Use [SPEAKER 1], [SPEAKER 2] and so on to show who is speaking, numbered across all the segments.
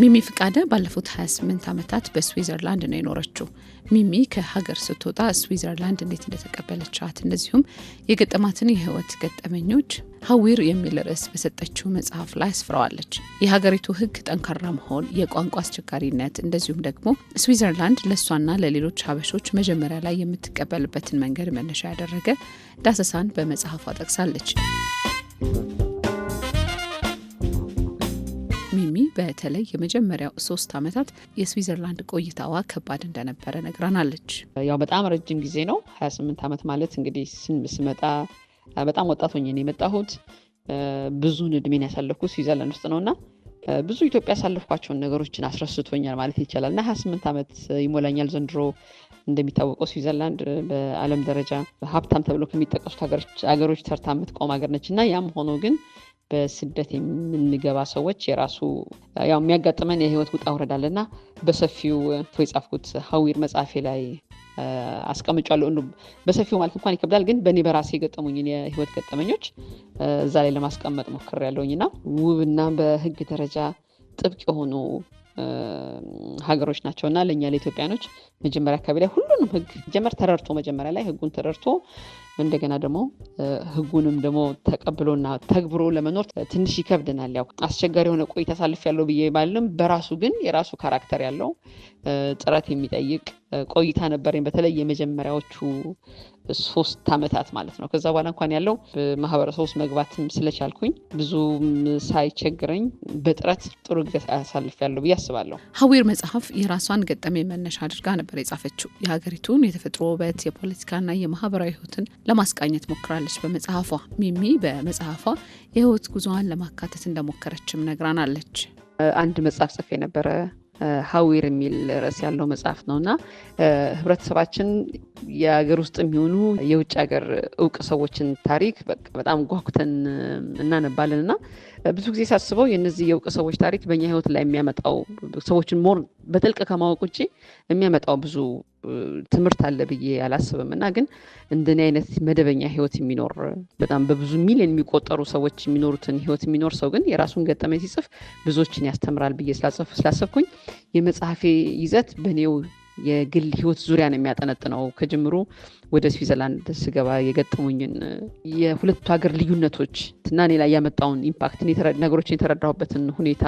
[SPEAKER 1] ሚሚ ፍቃደ ባለፉት 28 ዓመታት በስዊዘርላንድ ነው የኖረችው። ሚሚ ከሀገር ስትወጣ ስዊዘርላንድ እንዴት እንደተቀበለቻት እንደዚሁም የገጠማትን የህይወት ገጠመኞች ሀዊር የሚል ርዕስ በሰጠችው መጽሐፍ ላይ አስፍረዋለች። የሀገሪቱ ህግ ጠንካራ መሆን፣ የቋንቋ አስቸጋሪነት እንደዚሁም ደግሞ ስዊዘርላንድ ለሷና ለሌሎች ሀበሾች መጀመሪያ ላይ የምትቀበልበትን መንገድ መነሻ ያደረገ ዳሰሳን በመጽሐፏ ጠቅሳለች። ሚሚ በተለይ የመጀመሪያው 3 ዓመታት የስዊዘርላንድ ቆይታዋ ከባድ እንደነበረ ነግራናለች።
[SPEAKER 2] ያው በጣም ረጅም ጊዜ ነው 28 ዓመት ማለት እንግዲህ ስመጣ በጣም ወጣት ሆኜ ነው የመጣሁት። ብዙን እድሜን ያሳለፍኩት ስዊዘርላንድ ውስጥ ነውና ብዙ ኢትዮጵያ ያሳለፍኳቸውን ነገሮችን አስረስቶኛል ማለት ይቻላል። እና 28 ዓመት ይሞላኛል ዘንድሮ። እንደሚታወቀው ስዊዘርላንድ በዓለም ደረጃ ሀብታም ተብሎ ከሚጠቀሱት ሀገሮች ተርታ የምትቆም ሀገር ነች። እና ያም ሆኖ ግን በስደት የምንገባ ሰዎች የራሱ ያው የሚያጋጥመን የህይወት ውጣ ውረድ አለና በሰፊው የጻፍኩት ሀዊር መጽሐፌ ላይ አስቀምጫለሁ። በሰፊው ማለት እንኳን ይከብዳል፣ ግን በእኔ በራሴ የገጠሙኝ የህይወት ገጠመኞች እዛ ላይ ለማስቀመጥ ሞክሬያለሁኝና ውብና በህግ ደረጃ ጥብቅ የሆኑ ሀገሮች ናቸውና ለኛ ለኢትዮጵያኖች መጀመሪያ አካባቢ ላይ ሁሉንም ህግ ተረድቶ መጀመሪያ ላይ ህጉን ተረድቶ እንደገና ደግሞ ህጉንም ደግሞ ተቀብሎና ተግብሮ ለመኖር ትንሽ ይከብደናል። ያው አስቸጋሪ የሆነ ቆይታ አሳልፌያለሁ ብዬ ባልልም በራሱ ግን የራሱ ካራክተር ያለው ጥረት የሚጠይቅ ቆይታ ነበረኝ። በተለይ የመጀመሪያዎቹ 3 ዓመታት ማለት ነው። ከዛ በኋላ እንኳን ያለው ማህበረሰብ ውስጥ መግባትም ስለቻልኩኝ ብዙም ሳይቸግረኝ በጥረት ጥሩ ጊዜ አሳልፌያለሁ ብዬ አስባለሁ።
[SPEAKER 1] ሀዊር መጽሐፍ የራሷን ገጠመኝ መነሻ አድርጋ ነበር የጻፈችው። የሀገሪቱን የተፈጥሮ ውበት፣ የፖለቲካና የማህበራዊ ህይወትን ለማስቃኘት ሞክራለች። በመጽሐፏ ሚሚ በመጽሐፏ የህይወት ጉዞዋን ለማካተት እንደሞከረችም ነግራናለች።
[SPEAKER 2] አንድ መጽሐፍ ጽፌ ነበረ ሀዊር የሚል ርዕስ ያለው መጽሐፍ ነውና ህብረተሰባችን የሀገር ውስጥ የሚሆኑ የውጭ ሀገር እውቅ ሰዎችን ታሪክ በጣም ጓጉተን እናነባለንና ብዙ ጊዜ ሳስበው የነዚህ የእውቅ ሰዎች ታሪክ በእኛ ህይወት ላይ የሚያመጣው ሰዎችን ሞር በጥልቅ ከማወቅ ውጭ የሚያመጣው ብዙ ትምህርት አለ ብዬ አላስብም። እና ግን እንደኔ አይነት መደበኛ ህይወት የሚኖር በጣም በብዙ ሚሊዮን የሚቆጠሩ ሰዎች የሚኖሩትን ህይወት የሚኖር ሰው ግን የራሱን ገጠመኝ ሲጽፍ ብዙዎችን ያስተምራል ብዬ ስላሰብኩኝ የመጽሐፌ ይዘት በኔው የግል ህይወት ዙሪያ ነው የሚያጠነጥነው። ከጅምሩ ወደ ስዊዘርላንድ ስገባ የገጠሙኝን የሁለቱ ሀገር ልዩነቶች እና እኔ ላይ ያመጣውን ኢምፓክት ነገሮችን የተረዳሁበትን ሁኔታ፣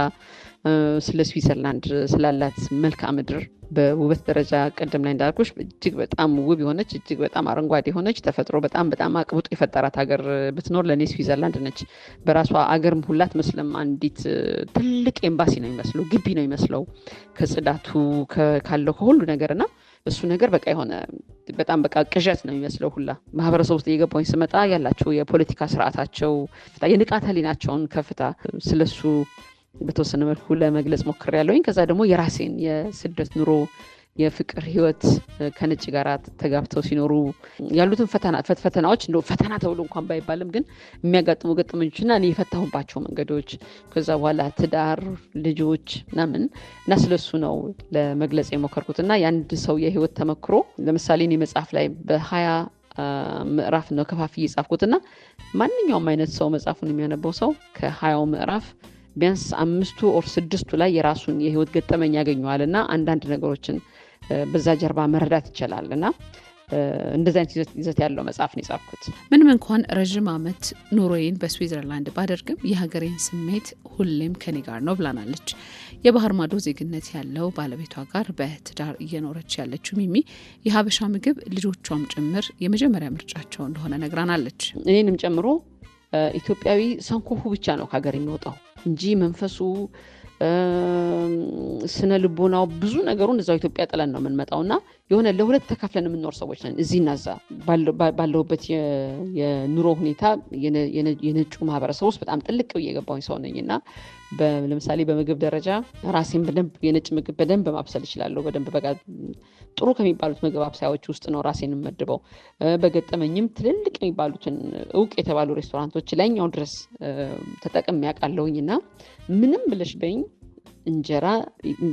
[SPEAKER 2] ስለ ስዊዘርላንድ ስላላት መልክዓ ምድር በውበት ደረጃ ቀደም ላይ እንዳልኩሽ እጅግ በጣም ውብ የሆነች እጅግ በጣም አረንጓዴ የሆነች ተፈጥሮ በጣም አቅብጦ የፈጠራት ሀገር ብትኖር ለእኔ ስዊዘርላንድ ነች። በራሷ አገርም ሁላ አትመስልም። አንዲት ትልቅ ኤምባሲ ነው የሚመስለው፣ ግቢ ነው የሚመስለው ከጽዳቱ ካለው ከሁሉ ነገርና እሱ ነገር በቃ የሆነ በጣም በቃ ቅዠት ነው የሚመስለው ሁላ። ማህበረሰብ ውስጥ እየገባሁኝ ስመጣ ያላቸው የፖለቲካ ስርዓታቸው የንቃተ ህሊናቸውን ከፍታ ስለሱ በተወሰነ መልኩ ለመግለጽ ሞክሬያለሁኝ። ከዛ ደግሞ የራሴን የስደት ኑሮ የፍቅር ህይወት ከነጭ ጋር ተጋብተው ሲኖሩ ያሉትን ፈተናዎች እንደው ፈተና ተብሎ እንኳን ባይባልም ግን የሚያጋጥሙ ገጠመኞችና እኔ የፈታሁባቸው መንገዶች ከዛ በኋላ ትዳር፣ ልጆች ምናምን እና ስለሱ ነው ለመግለጽ የሞከርኩትና የአንድ ሰው የህይወት ተመክሮ ለምሳሌ እኔ መጽሐፍ ላይ በ20 ምዕራፍ ነው ከፋፍዬ የጻፍኩትና ማንኛውም አይነት ሰው መጽሐፉን የሚያነበው ሰው ከ20 ምዕራፍ ቢያንስ 5 or 6 ላይ የራሱን የህይወት ገጠመኝ ያገኘዋልና አንዳንድ ነገሮችን በዛ ጀርባ መረዳት ይችላልና እንደዛ አይነት ይዘት ያለው መጽሐፍ ነው የጻፍኩት።
[SPEAKER 1] ምንም እንኳን ረጅም ዓመት ኑሮዬን በስዊዘርላንድ ባደርግም የሀገሬን ስሜት ሁሌም ከኔ ጋር ነው ብላናለች። የባህር ማዶ ዜግነት ያለው ባለቤቷ ጋር በትዳር እየኖረች ያለችው ሚሚ የሀበሻ ምግብ ልጆቿም ጭምር የመጀመሪያ ምርጫቸው እንደሆነ ነግራናለች።
[SPEAKER 2] እኔንም ጨምሮ ኢትዮጵያዊ ሰንኮፉ ብቻ ነው ከሀገር የሚወጣው እንጂ መንፈሱ ስነ ልቦናው ብዙ ነገሩን እዛው ኢትዮጵያ ጥለን ነው የምንመጣውና የሆነ ለሁለት ተካፍለን የምንኖር ሰዎች ነን። እዚህና እዛ ባለሁበት የኑሮ ሁኔታ የነጩ ማህበረሰብ ውስጥ በጣም ጥልቅ እየገባሁኝ ሰው ነኝና ለምሳሌ በምግብ ደረጃ ራሴን የነጭ ምግብ በደንብ ማብሰል እችላለሁ። በደንብ በቃ ጥሩ ከሚባሉት ምግብ አብሳዮች ውስጥ ነው ራሴን የምመድበው። በገጠመኝም ትልልቅ የሚባሉትን እውቅ የተባሉ ሬስቶራንቶች ላይኛው ድረስ ተጠቅሜ ያውቃለሁኝና ምንም ብለሽ በኝ እንጀራ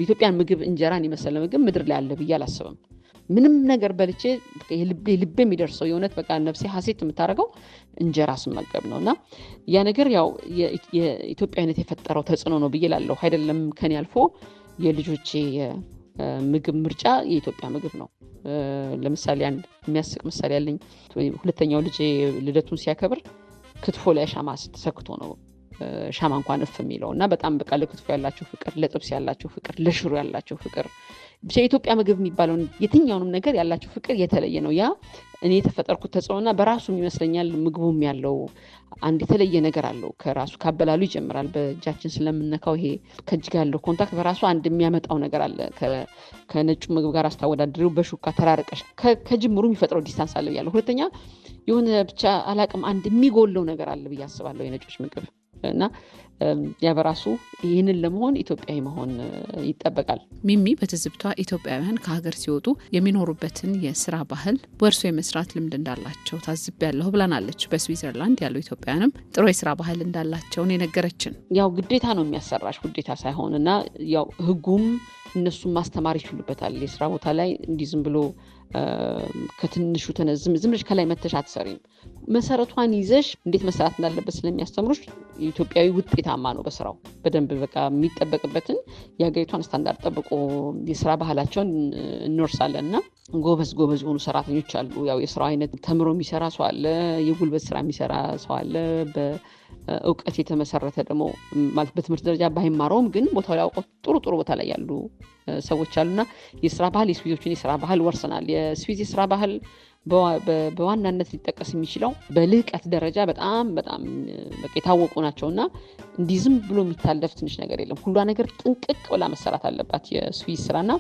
[SPEAKER 2] ኢትዮጵያን ምግብ እንጀራን የመሰለ ምግብ ምድር ላይ አለ ብዬ አላስብም። ምንም ነገር በልቼ ልቤ የሚደርሰው የእውነት በቃ ነፍሴ ሀሴት የምታደርገው እንጀራ ስመገብ ነው። እና ያ ነገር ያው የኢትዮጵያዊነት የፈጠረው ተጽዕኖ ነው ብዬ እላለሁ። አይደለም ከኔ አልፎ የልጆቼ ምግብ ምርጫ የኢትዮጵያ ምግብ ነው። ለምሳሌ አንድ የሚያስቅ ምሳሌ ያለኝ፣ ሁለተኛው ልጄ ልደቱን ሲያከብር ክትፎ ላይ ሻማ ተሰክቶ ነው ሻማ እንኳን እፍ የሚለው እና በጣም በቃ ለክትፎ ያላቸው ፍቅር፣ ለጥብስ ያላቸው ፍቅር፣ ለሽሮ ያላቸው ፍቅር፣ ብቻ የኢትዮጵያ ምግብ የሚባለውን የትኛውንም ነገር ያላቸው ፍቅር የተለየ ነው። ያ እኔ የተፈጠርኩት ተጽዕኖና በራሱም ይመስለኛል ምግቡም ያለው አንድ የተለየ ነገር አለው። ከራሱ ካበላሉ ይጀምራል። በእጃችን ስለምነካው ይሄ ከእጅ ጋር ያለው ኮንታክት በራሱ አንድ የሚያመጣው ነገር አለ። ከነጩ ምግብ ጋር አስታወዳድሪው በሹካ ተራርቀሽ ከጅምሩ የሚፈጥረው ዲስታንስ አለ ብያለሁ። ሁለተኛ የሆነ ብቻ አላቅም አንድ የሚጎለው ነገር አለ ብዬ አስባለሁ የነጮች ምግብ እና ያ በራሱ ይህንን ለመሆን ኢትዮጵያዊ መሆን ይጠበቃል።
[SPEAKER 1] ሚሚ በትዝብቷ ኢትዮጵያውያን ከሀገር ሲወጡ የሚኖሩበትን የስራ ባህል ወርሶ የመስራት ልምድ እንዳላቸው ታዝቤያለሁ ብላናለች። በስዊዘርላንድ ያሉ ኢትዮጵያውያንም ጥሩ የስራ ባህል እንዳላቸውን የነገረችን።
[SPEAKER 2] ያው ግዴታ ነው የሚያሰራሽ ውዴታ ሳይሆን እና ያው ህጉም እነሱም ማስተማር ይችሉበታል። የስራ ቦታ ላይ እንዲህ ዝም ብሎ ከትንሹ ዝም ብለሽ ከላይ መተሽ አትሰሪም። መሰረቷን ይዘሽ እንዴት መስራት እንዳለበት ስለሚያስተምሩሽ ኢትዮጵያዊ ውጤታማ ነው በስራው። በደንብ በቃ የሚጠበቅበትን የሀገሪቷን ስታንዳርድ ጠብቆ የስራ ባህላቸውን እንወርሳለን እና ጎበዝ የሆኑ ሰራተኞች አሉ። ያው የስራው አይነት ተምሮ የሚሰራ ሰው አለ፣ የጉልበት ስራ የሚሰራ ሰው አለ፣ በእውቀት የተመሰረተ ደግሞ ማለት በትምህርት ደረጃ ባይማረውም ግን ቦታው ላይ አውቀው ጥሩ ቦታ ላይ ያሉ ሰዎች አሉና የስራ ባህል የስዊዞችን የስራ ባህል ወርሰናል። የስዊዝ የስራ ባህል በዋናነት ሊጠቀስ የሚችለው በልህቀት ደረጃ በጣም በቃ የታወቁ ናቸውና እንዲህ ዝም ብሎ የሚታለፍ ትንሽ ነገር የለም። ሁሏ ነገር ጥንቅቅ ብላ መሰራት አለባት የስዊዝ ስራና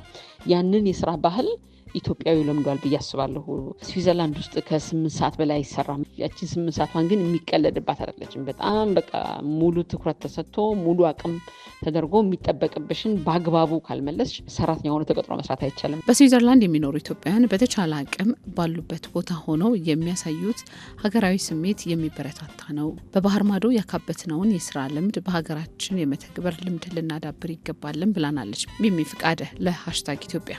[SPEAKER 2] ያንን የስራ ባህል ኢትዮጵያዊ ለምዷል ብዬ አስባለሁ። ስዊዘርላንድ ውስጥ ከ8 ሰዓት በላይ አይሰራም። ያችን 8 ሰዓቷን ግን የሚቀለድባት አይደለችም። በጣም በቃ ሙሉ ትኩረት ተሰጥቶ ሙሉ አቅም ተደርጎ የሚጠበቅብሽን በአግባቡ ካልመለስሽ ሰራተኛ ሆኖ ተቀጥሮ መስራት አይቻልም።
[SPEAKER 1] በስዊዘርላንድ የሚኖሩ ኢትዮጵያውያን በተቻለ አቅም ባሉበት ቦታ ሆነው የሚያሳዩት ሀገራዊ ስሜት የሚበረታታ ነው። በባህር ማዶ ያካበትነውን የስራ ልምድ በሀገራችን የመተግበር ልምድ ልናዳብር ይገባልን ብላናለች ሚሚ ፍቃደ ለ#ኢትዮጵያ።